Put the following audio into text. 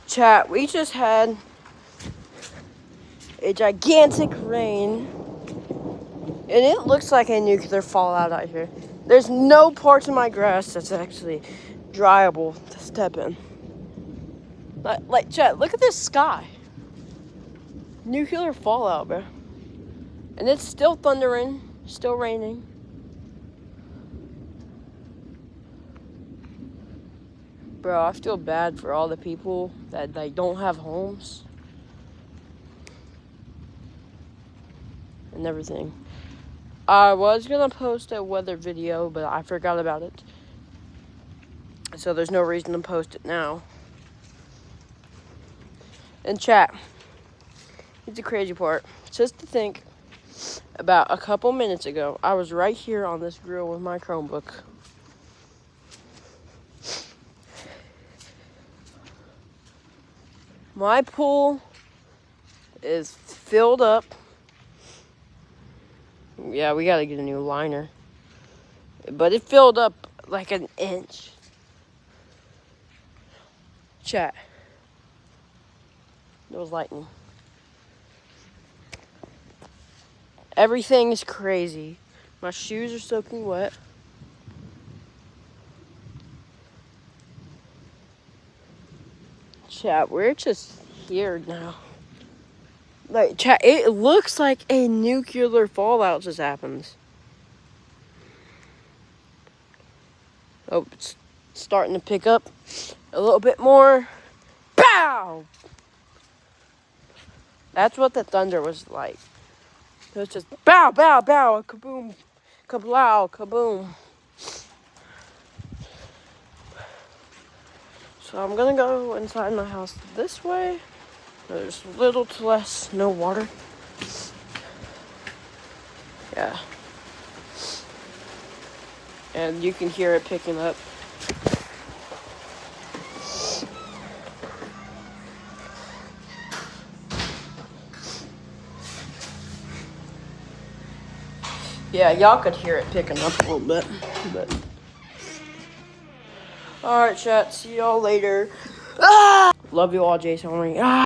Chat, we just had a gigantic rain, and it looks like a nuclear fallout out here. There's no parts of my grass that's actually dryable to step in. Like, chat, look at this sky. Nuclear fallout, bro. And it's still thundering, still raining. Bro, I feel bad for all the people that don't have homes and everything. I was gonna post a weather video, but I forgot about it. So there's no reason to post it now. And chat, it's the crazy part. Just to think, about a couple minutes ago, I was right here on this grill with my Chromebook. My pool is filled up. Yeah, we gotta get a new liner. But it filled up like an inch. Chat. There was lightning. Everything is crazy. My shoes are soaking wet. Chat, we're just here now. Like, chat, it looks like a nuclear fallout just happened. Oh, it's starting to pick up a little bit more. Bow! That's what the thunder was like. It was just bow, bow, bow, kaboom, kablow, kaboom. So I'm gonna go inside my house this way. There's little to less, no water. Yeah. And you can hear it picking up. Yeah, y'all could hear it picking up a little bit. But alright, chat. See y'all later. Ah! Love you all, Jason. Ah!